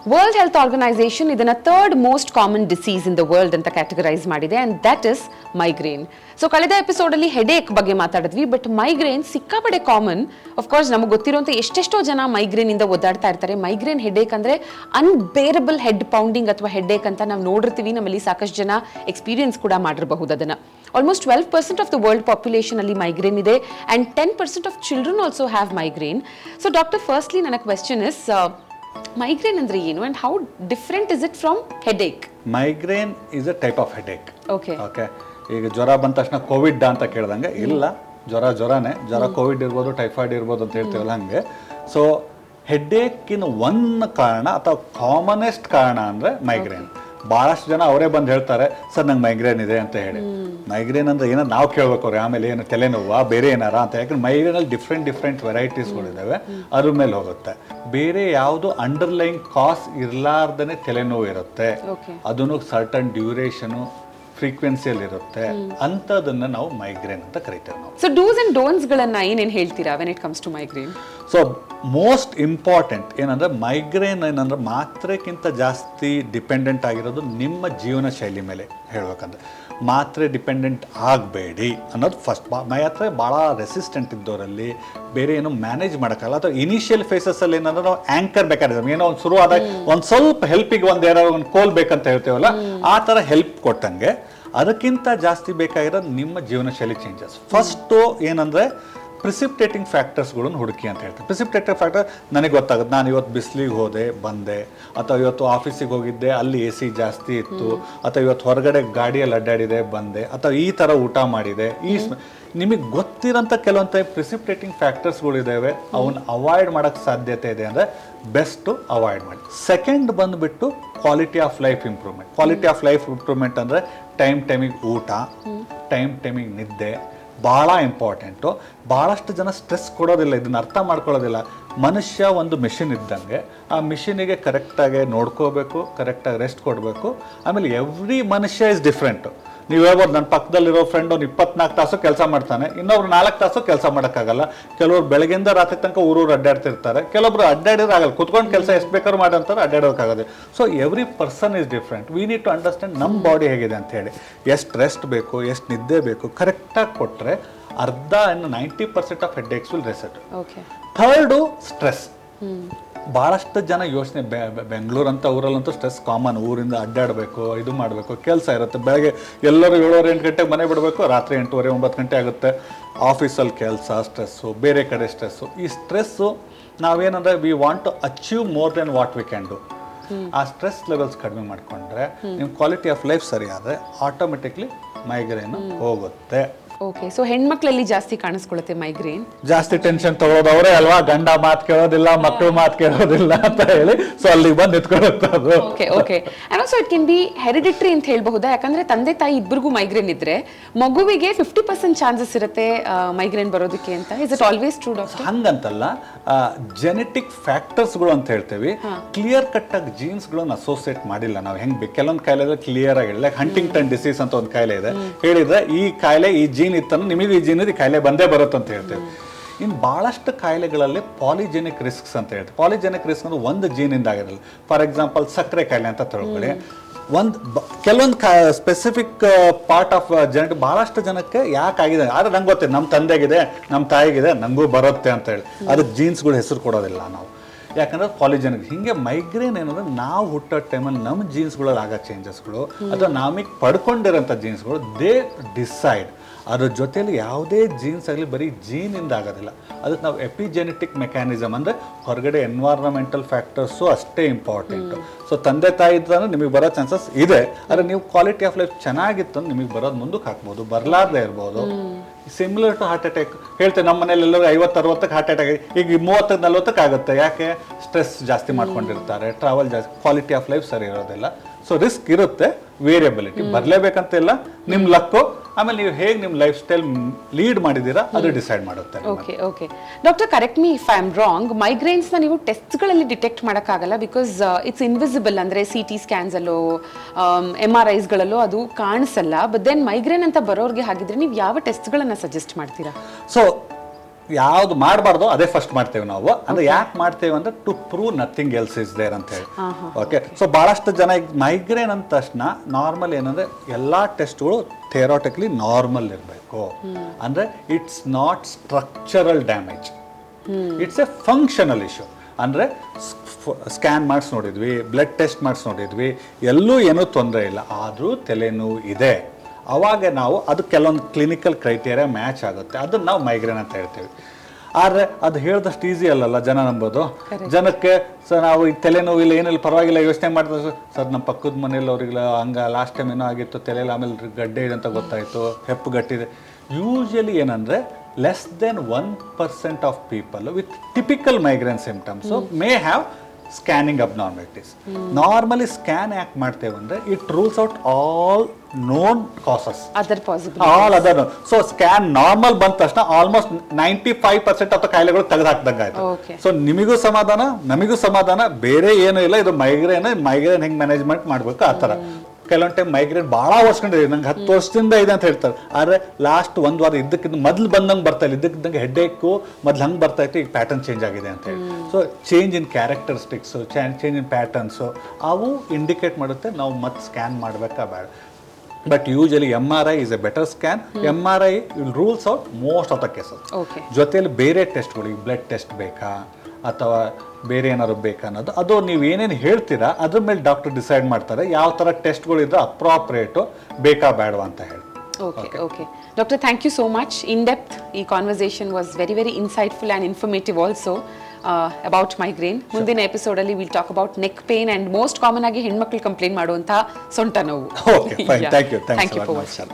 World health organisation ಇದನ್ನ 3rd most common disease in the world ಅಂತ categorise ಮಾಡಿದೆ, and that is migraine. So ಕಳೆದ episode ಅಲ್ಲಿ headache ಬಗ್ಗೆ ಮಾತಾಡಿದ್ವಿ, ಬಟ್ ಮೈಗ್ರೇನ್ ಸಿಕ್ಕಾಪಡೆ ಕಾಮನ್. ಅಫ್ಕೋರ್ಸ್ ನಮಗೆ ಗೊತ್ತಿರುವಂತೆ ಎಷ್ಟೆಷ್ಟೋ ಜನ ಮೈಗ್ರೇನ್ ಇಂದ ಒದ್ದಾಡ್ತಾ ಇರ್ತಾರೆ. ಮೈಗ್ರೇನ್ ಹೆಡೇಕ್ ಅಂದ್ರೆ ಅನ್ಬೇರಬಲ್ ಹೆಡ್ ಪೌಂಡಿಂಗ್ ಅಥವಾ ಹೆಡೇಕ್ ಅಂತ ನಾವು ನೋಡಿರ್ತೀವಿ. ನಮ್ಮಲ್ಲಿ ಸಾಕಷ್ಟು ಜನ ಎಕ್ಸ್ಪೀರಿಯನ್ಸ್ ಕೂಡ ಮಾಡಿರಬಹುದು ಅದನ್ನ. Almost 12% of the world population ಅಲ್ಲಿ ಮೈಗ್ರೇನ್ ಇದೆ, and 10% of children also have migraine. So doctor, firstly ನನ್ನ ಕ್ವೆಶ್ಚನ್ ಇಸ್, ಮೈಗ್ರೇನ್ ಅಂದ್ರೆ ಏನು and how different is it from headache? Migraine is a type of headache. Okay. ಈಗ ಜ್ವರ ಬಂದ ತಕ್ಷಣ Covid ಅಂತ ಕೇಳ್ದಂಗೆ ಇಲ್ಲ, ಜ್ವರನೇ, ಜ್ವರ ಕೋವಿಡ್ ಇರ್ಬೋದು, ಟೈಫಾಯ್ಡ್ ಇರ್ಬೋದು ಅಂತ ಹೇಳ್ತೀವಲ್ಲ ಹಂಗೆ. ಸೊ ಹೆಡೇಕಿನ ಒಂದು ಕಾರಣ ಅಥವಾ ಕಾಮನೆಸ್ಟ್ ಕಾರಣ ಅಂದರೆ ಮೈಗ್ರೇನ್. ಭಾಳಷ್ಟು ಜನ ಅವರೇ ಬಂದು ಹೇಳ್ತಾರೆ, ಸರ್ ನಂಗೆ ಮೈಗ್ರೇನ್ ಇದೆ ಅಂತ ಹೇಳಿ. ಮೈಗ್ರೇನ್ ಅಂದರೆ ಏನೋ ನಾವು ಕೇಳ್ಬೇಕು ಅವ್ರೆ, ಆಮೇಲೆ ಏನು ತಲೆನೋವಾ ಬೇರೆ ಏನಾರ ಅಂತ. ಯಾಕಂದ್ರೆ ಮೈಗ್ರೇನಲ್ಲಿ ಡಿಫ್ರೆಂಟ್ ವೆರೈಟೀಸ್ಗಳಿದ್ದಾವೆ, ಅದ್ರ ಮೇಲೆ ಹೋಗುತ್ತೆ. ಬೇರೆ ಯಾವುದು ಅಂಡರ್ಲೈನ್ ಕಾಸ್ ಇರಲಾರ್ದೇ ತಲೆನೋವು ಇರುತ್ತೆ, ಅದನ್ನು ಸರ್ಟನ್ ಡ್ಯೂರೇಷನು ಫ್ರೀಕ್ವೆನ್ಸಿಯಲ್ಲಿ ಇರುತ್ತೆ, ಅಂಥದನ್ನ ನಾವು ಮೈಗ್ರೇನ್ ಅಂತ ಕರಿತೇವೆ ನಾವು. ಸೊ ಡೂಸ್ ಅಂಡ್ ಡೋಂಟ್ಸ್ ಗಳನ್ನ ಏನೇನು ಹೇಳ್ತೀರಾ when it comes to migraine? So most important ಏನಂದ್ರೆ ಮೈಗ್ರೇನ್ ಏನಂದ್ರೆ ಮಾತ್ರೆಕ್ಕಿಂತ ಜಾಸ್ತಿ ಡಿಪೆಂಡೆಂಟ್ ಆಗಿರೋದು ನಿಮ್ಮ ಜೀವನ ಶೈಲಿ ಮೇಲೆ. ಹೇಳ್ಬೇಕಂದ್ರೆ ಮಾತ್ರೆ ಡಿಪೆಂಡೆಂಟ್ ಆಗಬೇಡಿ ಅನ್ನೋದು ಫಸ್ಟ್. ಮಾತ್ರೆ ಭಾಳ ರೆಸಿಸ್ಟೆಂಟ್ ಇದ್ದವರಲ್ಲಿ ಬೇರೆ ಏನು ಮ್ಯಾನೇಜ್ ಮಾಡೋಕ್ಕಲ್ಲ, ಅಥವಾ ಇನಿಷಿಯಲ್ ಫೇಸಸ್ಸಲ್ಲಿ ಏನಂದ್ರೆ ನಾವು ಆ್ಯಂಕರ್ ಬೇಕಾದ್ರೆ ಏನೋ ಒಂದು ಶುರು ಆದಾಗ ಒಂದು ಸ್ವಲ್ಪ ಹೆಲ್ಪಿಗೆ ಏನಾದ್ರು ಒಂದು ಕೋಲ್ ಬೇಕಂತ ಹೇಳ್ತೇವಲ್ಲ, ಆ ಥರ ಹೆಲ್ಪ್ ಕೊಟ್ಟಂಗೆ ಅದಕ್ಕಿಂತ ಜಾಸ್ತಿ ಬೇಕಾಗಿರೋದು ನಿಮ್ಮ ಜೀವನ ಶೈಲಿ ಚೇಂಜಸ್. ಫಸ್ಟು ಏನಂದರೆ ಪ್ರಿಸಿಪ್ಟೇಟಿಂಗ್ ಫ್ಯಾಕ್ಟರ್ಸ್ಗಳನ್ನು ಹುಡುಕಿ ಅಂತ ಹೇಳ್ತಾರೆ. ಪ್ರಿಸಿಪ್ಟೇಟಿವ್ ಫ್ಯಾಕ್ಟರ್ ನನಗೆ ಗೊತ್ತಾಗುತ್ತೆ, ನಾನು ಇವತ್ತು ಬಿಸಿಲಿಗೆ ಹೋದೆ ಬಂದೆ, ಅಥವಾ ಇವತ್ತು ಆಫೀಸಿಗೆ ಹೋಗಿದ್ದೆ ಅಲ್ಲಿ AC ಜಾಸ್ತಿ ಇತ್ತು, ಅಥವಾ ಇವತ್ತು ಹೊರಗಡೆ ಗಾಡಿಯಲ್ಲಿ ಅಡ್ಡಾಡಿದೆ ಬಂದೆ, ಅಥವಾ ಈ ಥರ ಊಟ ಮಾಡಿದೆ. ನಿಮಗೆ ಗೊತ್ತಿರೋಂಥ ಕೆಲವೊಂದು ಟೈಪ್ ಪ್ರಿಸಿಪ್ಟೇಟಿಂಗ್ ಫ್ಯಾಕ್ಟರ್ಸ್ಗಳಿದ್ದಾವೆ, ಅವನ್ನ ಅವಾಯ್ಡ್ ಮಾಡೋಕ್ಕೆ ಸಾಧ್ಯತೆ ಇದೆ ಅಂದರೆ ಬೆಸ್ಟು ಅವಾಯ್ಡ್ ಮಾಡಿ. ಸೆಕೆಂಡ್ ಬಂದುಬಿಟ್ಟು quality of life improvement. Quality of life improvement ಅಂದರೆ ಟೈಮಿಗೆ ಊಟ, ಟೈಮಿಗೆ ನಿದ್ದೆ ಭಾಳ ಇಂಪಾರ್ಟೆಂಟು. ಭಾಳಷ್ಟು ಜನ ಸ್ಟ್ರೆಸ್ ಕೊಡೋದಿಲ್ಲ, ಇದನ್ನು ಅರ್ಥ ಮಾಡ್ಕೊಳ್ಳೋದಿಲ್ಲ. ಮನುಷ್ಯ ಒಂದು ಮಿಷಿನ್ ಇದ್ದಂಗೆ, ಆ ಮಿಷಿನಿಗೆ ಕರೆಕ್ಟಾಗಿ ನೋಡ್ಕೋಬೇಕು, ಕರೆಕ್ಟಾಗಿ ರೆಸ್ಟ್ ಕೊಡಬೇಕು. ಆಮೇಲೆ ಎವ್ರಿ ಮನುಷ್ಯ ಇಸ್ ಡಿಫ್ರೆಂಟು. ನೀವು ಹೇಳ್ಬೋದು, ನನ್ನ ಪಕ್ಕದಲ್ಲಿರೋ ಫ್ರೆಂಡ್ ಒಂದು 24 ತಾಸು ಕೆಲಸ ಮಾಡ್ತಾನೆ, ಇನ್ನೊಬ್ರು 4 ತಾಸು ಕೆಲಸ ಮಾಡೋಕ್ಕಾಗಲ್ಲ. ಕೆಲವರು ಬೆಳಗ್ಗೆಯಿಂದ ರಾತ್ರಿ ತನಕ ಊರೂರು ಅಡ್ಡಾಡ್ತಿರ್ತಾರೆ, ಕೆಲವೊಬ್ರು ಅಡ್ಡಾಡಿದ್ರೆ ಆಗಲ್ಲ, ಕುತ್ಕೊಂಡು ಕೆಲಸ ಎಷ್ಟು ಬೇಕಾದ್ರೂ ಮಾಡಂತಾರೆ, ಅಡ್ಡಾಡೋಕ್ಕಾಗೋದು. So every person is different. We need to understand ನಮ್ಮ ಬಾಡಿ ಹೇಗಿದೆ ಅಂತ ಹೇಳಿ, ಎಷ್ಟು ರೆಸ್ಟ್ ಬೇಕು, ಎಷ್ಟು ನಿದ್ದೆ ಬೇಕು ಕರೆಕ್ಟಾಗಿ ಕೊಟ್ಟರೆ ಅರ್ಧ 90% of headaches will reset. Third stress. ಭಾಳಷ್ಟು ಜನ ಯೋಚನೆ, ಬೆಂಗಳೂರು ಅಂತ ಊರಲ್ಲಂತೂ ಸ್ಟ್ರೆಸ್ ಕಾಮನ್. ಊರಿಂದ ಅಡ್ಡಾಡಬೇಕು, ಇದು ಮಾಡಬೇಕು, ಕೆಲಸ ಇರುತ್ತೆ. ಬೆಳಗ್ಗೆ ಎಲ್ಲರೂ 7-8 ಗಂಟೆಗೆ ಮನೆ ಬಿಡಬೇಕು, ರಾತ್ರಿ 8-9 ಗಂಟೆ ಆಗುತ್ತೆ. ಆಫೀಸಲ್ಲಿ ಕೆಲಸ ಸ್ಟ್ರೆಸ್ಸು, ಬೇರೆ ಕಡೆ ಸ್ಟ್ರೆಸ್ಸು. ಈ ಸ್ಟ್ರೆಸ್ಸು ನಾವೇನಂದರೆ we want to achieve more than what we can do. ಆ ಸ್ಟ್ರೆಸ್ ಲೆವೆಲ್ಸ್ ಕಡಿಮೆ ಮಾಡಿಕೊಂಡ್ರೆ ನಿಮ್ಮ ಕ್ವಾಲಿಟಿ ಆಫ್ ಲೈಫ್ ಸರಿ ಆದರೆ ಆಟೋಮೆಟಿಕ್ಲಿ ಮೈಗ್ರೇನ್ ಹೋಗುತ್ತೆ. ಓಕೆ. ಸೊ ಹೆಣ್ಮಕ್ಳಲ್ಲಿ ಜಾಸ್ತಿ ಕಾಣಿಸ್ಕೊಳ್ಳುತ್ತೆ ಮೈಗ್ರೇನ್. ಜಾಸ್ತಿ ಟೆನ್ಷನ್ ತಗೊಳ್ಳೋದು ಅವರೇ ಅಲ್ವಾ, ಗಂಡ ಮಾತು ಕೇಳೋದಿಲ್ಲ, ಮಕ್ಕಳು ಮಾತು ಕೇಳೋದಿಲ್ಲ ಅಂತ ಹೇಳಿ, ಸೊ ಅಲ್ಲಿಗೆ ಬಂದು ನಿಂತ್ಕೊಳ್ಳುತ್ತೆ ಅದು. Okay. And also it can be hereditary ಅಂತ ಹೇಳ್ಬಹುದಾ? ಯಾಕಂದ್ರೆ ತಂದೆ ತಾಯಿ ಇಬ್ಬರಿಗೂ ಮೈಗ್ರೇನ್ ಇದ್ರೆ ಮಗುವಿಗೆ 50% ಚಾನ್ಸಸ್ ಇರುತ್ತೆ ಮೈಗ್ರೇನ್ ಬರೋದಕ್ಕೆ ಅಂತ. Is it always true doctor? ಹಂಗಂತಲ್ಲ, ಜೆನೆಟಿಕ್ ಫ್ಯಾಕ್ಟರ್ಸ್ಗಳು ಅಂತ ಹೇಳ್ತೇವೆ. ಕ್ಲಿಯರ್ ಕಟ್ ಆಗಿ ಜೀನ್ಸ್ಗಳನ್ನು ಅಸೋಸಿಯೇಟ್ ಮಾಡಿಲ್ಲ ನಾವು. ಹೆಂಗೆ ಕೆಲವೊಂದು ಕಾಯಿಲೆ ಕ್ಲಿಯರ್ ಆಗಿ ಲೈಕ್ ಹಂಟಿಂಗ್ಟನ್ ಡಿಸೀಸ್ ಅಂತ ಒಂದು ಕಾಯಿಲೆ ಇದೆ, ಹೇಳಿದ್ರೆ ಈ ಕಾಯಿಲೆ ಈ ಜೀನ್ ಇತ್ತಂದ್ರೆ ನಿಮಗೆ ಈ ಜೀನ್ ಈ ಕಾಯಿಲೆ ಬಂದೇ ಬರುತ್ತೆ ಅಂತ ಹೇಳ್ತೇವೆ. ಇನ್ನು ಭಾಳಷ್ಟು ಕಾಯಿಲೆಗಳಲ್ಲಿ ಪಾಲಿಜೆನಿಕ್ ರಿಸ್ಕ್ಸ್ ಅಂತ ಹೇಳ್ತೀವಿ. ಪಾಲಿಜೆನಿಕ್ ರಿಸ್ಕ್ ಅಂದ್ರೆ ಒಂದು ಜೀನಿಂದ ಆಗಿರಲ್ಲ. ಫಾರ್ ಎಕ್ಸಾಂಪಲ್ ಸಕ್ಕರೆ ಕಾಯಿಲೆ ಅಂತ ತಿಳ್ಕೊಳ್ಳಿ, ಕೆಲವೊಂದು ಸ್ಪೆಸಿಫಿಕ್ ಪಾರ್ಟ್ ಆಫ್ ಜೆನೆಟಿಕ್ ಭಾಳಷ್ಟು ಜನಕ್ಕೆ ಯಾಕಾಗಿದೆ ಆದರೆ ನಂಗೆ ಗೊತ್ತಿದೆ, ನಮ್ಮ ತಂದೆಗಿದೆ, ನಮ್ಮ ತಾಯಿಗಿದೆ, ನನಗೂ ಬರುತ್ತೆ ಅಂತ ಹೇಳಿ ಅದಕ್ಕೆ ಜೀನ್ಸ್ಗಳು ಹೆಸರು ಕೊಡೋದಿಲ್ಲ ನಾವು. ಯಾಕಂದ್ರೆ ಪಾಲಿಜೆನಿಕ್. ಹೀಗೆ ಮೈಗ್ರೇನ್ ಏನಂದ್ರೆ ನಾವು ಹುಟ್ಟೋ ಟೈಮಲ್ಲಿ ನಮ್ಮ ಜೀನ್ಸ್ಗಳಲ್ಲಿ ಆಗೋ ಚೇಂಜಸ್ಗಳು ಅಥವಾ ನಾವೀಗ ಪಡ್ಕೊಂಡಿರೋಂಥ ಜೀನ್ಸ್ಗಳು ದೇ ಡಿಸೈಡ್. ಅದ್ರ ಜೊತೆಯಲ್ಲಿ ಯಾವುದೇ ಜೀನ್ಸ್ ಆಗಲಿ ಬರೀ ಜೀನಿಂದ ಆಗೋದಿಲ್ಲ, ಅದಕ್ಕೆ ನಾವು ಎಪಿಜೆನೆಟಿಕ್ ಮೆಕ್ಯಾನಿಸಮ್ ಅಂದರೆ ಹೊರಗಡೆ ಎನ್ವೈರ್ನಮೆಂಟಲ್ ಫ್ಯಾಕ್ಟರ್ಸು ಅಷ್ಟೇ ಇಂಪಾರ್ಟೆಂಟು. ಸೊ ತಂದೆ ತಾಯಿ ಇದ್ದರೆ ನಿಮಗೆ ಬರೋ ಚಾನ್ಸಸ್ ಇದೆ, ಆದರೆ ನೀವು ಕ್ವಾಲಿಟಿ ಆಫ್ ಲೈಫ್ ಚೆನ್ನಾಗಿತ್ತು ನಿಮಗೆ ಬರೋದು ಮುಂದಕ್ಕೆ ಹಾಕ್ಬೋದು, ಬರಲಾರ್ದೇ ಇರ್ಬೋದು. ಸಿಮಿಲರ್ ಟು ಹಾರ್ಟ್ ಅಟ್ಯಾಕ್ ಹೇಳ್ತೇವೆ, ನಮ್ಮ ಮನೇಲಿ ಎಲ್ಲರೂ 50-60ಕ್ಕೆ ಹಾರ್ಟ್ ಅಟ್ಯಾಕ್, ಈಗ 30-40ಕ್ಕೆ ಆಗುತ್ತೆ. ಯಾಕೆ? ಸ್ಟ್ರೆಸ್ ಜಾಸ್ತಿ ಮಾಡ್ಕೊಂಡಿರ್ತಾರೆ, ಟ್ರಾವೆಲ್ ಜಾಸ್ತಿ, ಕ್ವಾಲಿಟಿ ಆಫ್ ಲೈಫ್ ಸರಿ ಇರೋದಿಲ್ಲ. ಸೊ ರಿಸ್ಕ್ ಇರುತ್ತೆ, ವೇರಿಯಬಿಲಿಟಿ ಬರಲೇಬೇಕಂತ ಇಲ್ಲ, ನಿಮ್ಮ ಲಕ್ಕು. ಆಮೇಲೆ ನೀವು ಹೇಗೆ ನಿಮ್ಮ ಲೈಫ್ ಸ್ಟೈಲ್ ಲೀಡ್ ಮಾಡಿದ್ದೀರಾ ಅದು ಡಿಸೈಡ್ ಮಾಡುತ್ತೆ. Okay doctor, correct me if I am wrong. ಮೈಗ್ರೇನ್ಸ್ನ ನೀವು ಟೆಸ್ಟ್ಗಳಲ್ಲಿ ಡಿಟೆಕ್ಟ್ ಮಾಡೋಕ್ಕಾಗಲ್ಲ, ಬಿಕಾಸ್ ಇಟ್ಸ್ ಇನ್ವಿಸಿಬಲ್. ಅಂದರೆ CT ಸ್ಕ್ಯಾನ್ಸಲ್ಲೋ MRIಸ್ಗಳಲ್ಲೋ ಅದು ಕಾಣಿಸಲ್ಲ. ಬಟ್ ದೆನ್ ಮೈಗ್ರೇನ್ ಅಂತ ಬರೋರಿಗೆ ಹಾಗಿದ್ರೆ ನೀವು ಯಾವ ಟೆಸ್ಟ್ಗಳನ್ನು ಸಜೆಸ್ಟ್ ಮಾಡ್ತೀರಾ? ಸೊ ಯಾವ್ದು ಮಾಡಬಾರ್ದು ಅದೇ ಫಸ್ಟ್ ಮಾಡ್ತೇವೆ ನಾವು. ಅಂದ್ರೆ ಯಾಕೆ ಮಾಡ್ತೇವೆ ಅಂದ್ರೆ to prove nothing else is there ಅಂತ ಹೇಳಿ. ಓಕೆ, ಸೊ ಬಹಳಷ್ಟು ಜನ ಈಗ ಮೈಗ್ರೇನ್ ಅಂದ ತಕ್ಷಣ ನಾರ್ಮಲ್ ಏನಂದ್ರೆ ಎಲ್ಲಾ ಟೆಸ್ಟ್ಗಳು ಥಿಯರಾಟಿಕಲಿ ನಾರ್ಮಲ್ ಇರಬೇಕು. ಅಂದ್ರೆ it's not structural damage, it's A functional issue. ಅಂದರೆ ಸ್ಕ್ಯಾನ್ ಮಾಡಿಸಿ ನೋಡಿದ್ವಿ, ಬ್ಲಡ್ ಟೆಸ್ಟ್ ಮಾಡಿಸಿ ನೋಡಿದ್ವಿ, ಎಲ್ಲೂ ಏನೂ ತೊಂದರೆ ಇಲ್ಲ, ಆದರೂ ತಲೆನೋವು ಇದೆ. ಅವಾಗ ನಾವು ಅದು ಕೆಲವೊಂದು ಕ್ಲಿನಿಕಲ್ ಕ್ರೈಟೇರಿಯಾ ಮ್ಯಾಚ್ ಆಗುತ್ತೆ, ಅದನ್ನು ನಾವು ಮೈಗ್ರೇನ್ ಅಂತ ಹೇಳ್ತೀವಿ. ಆದರೆ ಅದು ಹೇಳಿದಷ್ಟು ಈಸಿ ಅಲ್ಲಲ್ಲ ಜನ ನಂಬೋದು. ಜನಕ್ಕೆ ಸರ್ ನಾವು ಈ ತಲೆನೋವು ಇಲ್ಲ ಏನಿಲ್ಲ ಪರವಾಗಿಲ್ಲ ಯೋಚನೆ ಮಾಡ್ತಾರೆ ಸರ್, ನಮ್ಮ ಪಕ್ಕದ ಮನೇಲಿ ಅವ್ರಿಗೆಲ್ಲ ಹಂಗೆ ಲಾಸ್ಟ್ ಟೈಮ್ ಏನೋ ಆಗಿತ್ತು ತಲೆಯಲ್ಲಿ, ಆಮೇಲೆ ಗಡ್ಡೆ ಇದೆ ಅಂತ ಗೊತ್ತಾಯಿತು, ಹೆಪ್ಪು ಗಟ್ಟಿದೆ. ಯೂಶಲಿ ಏನಂದರೆ less than 1% of people with typical migraine symptoms may have scanning abnormalities. Normally scan ಯಾಕೆ ಮಾಡ್ತೇವೆ ಅಂದರೆ it rules out all known causes, other possibilities, all other known. So scan normal ಬಂದ ತಕ್ಷಣ ಆಲ್ಮೋಸ್ಟ್ 95% ಆಫ್ ಕಾಯಿಲೆಗಳು ತೆಗೆದು ಹಾಕ್ದಂಗೆ ಆಯ್ತು. So ನಿಮಗೂ ಸಮಾಧಾನ, ನಮಗೂ ಸಮಾಧಾನ, ಬೇರೆ ಏನೂ ಇಲ್ಲ. ಇದು ಮೈಗ್ರೇನ್ ಹೆಂಗೆ ಮ್ಯಾನೇಜ್ಮೆಂಟ್ ಮಾಡಬೇಕು ಆ ಥರ. ಕೆಲವೊಂದು ಟೈಮ್ ಮೈಗ್ರೇನ್ ಭಾಳ ವರ್ಷಕೊಂಡಿದೆ, ನಂಗೆ 10 ವರ್ಷದಿಂದ ಇದೆ ಅಂತ ಹೇಳ್ತಾರೆ. ಆದರೆ ಲಾಸ್ಟ್ 1 ವಾರ ಇದ್ದಕ್ಕಿಂತ ಮೊದಲು ಬಂದಂಗೆ ಬರ್ತಾ ಇಲ್ಲ, ಇದ್ದಕ್ಕಿದ್ದಂಗೆ ಹೆಡ್ಏಕು ಮೊದಲು ಹಂಗೆ ಬರ್ತಾ ಇತ್ತು, ಈಗ ಪ್ಯಾಟರ್ನ್ ಚೇಂಜ್ ಆಗಿದೆ ಅಂತ ಹೇಳಿ. So change in characteristics, change in patterns ಅವು ಇಂಡಿಕೇಟ್ ಮಾಡುತ್ತೆ ನಾವು ಮತ್ತೆ ಸ್ಕ್ಯಾನ್ ಮಾಡಬೇಕಾ ಬೇಡ. But usually MRI is A better scan. MRI will rules out most of the cases. ಜೊತೆಯಲ್ಲಿ ಬೇರೆ ಟೆಸ್ಟ್ಗಳು, ಈಗ ಬ್ಲಡ್ ಟೆಸ್ಟ್ ಬೇಕಾ ಅಥವಾ ಬೇರೆ ಏನಾದ್ರು ಬೇಕನ್ನೋದು ಅದು ನೀವು ಏನೇನು ಹೇಳ್ತೀರಾ ಅದ್ರ ಮೇಲೆ ಡಾಕ್ಟರ್ ಡಿಸೈಡ್ ಮಾಡ್ತಾರೆ ಯಾವ ಥರ ಟೆಸ್ಟ್ಗಳು ಇದ್ರೆ ಅಪ್ರಾಪ್ರಿಯೇಟು ಬೇಕಾ ಬೇಡವಾ ಅಂತ ಹೇಳಿ. Okay. Doctor, thank you so much. In depth, the conversation was very, very insightful and informative also about migraine. ಮುಂದಿನ ಎಪಿಸೋಡ್ ಅಲ್ಲಿ we'll talk about neck pain and most common ಆಗಿ ಹೆಣ್ಮಕ್ಳು ಕಂಪ್ಲೇಂಟ್ ಮಾಡುವಂತ ಸೊಂಟ ನೋವು. Okay, fine. Thank you. Thank you for watching.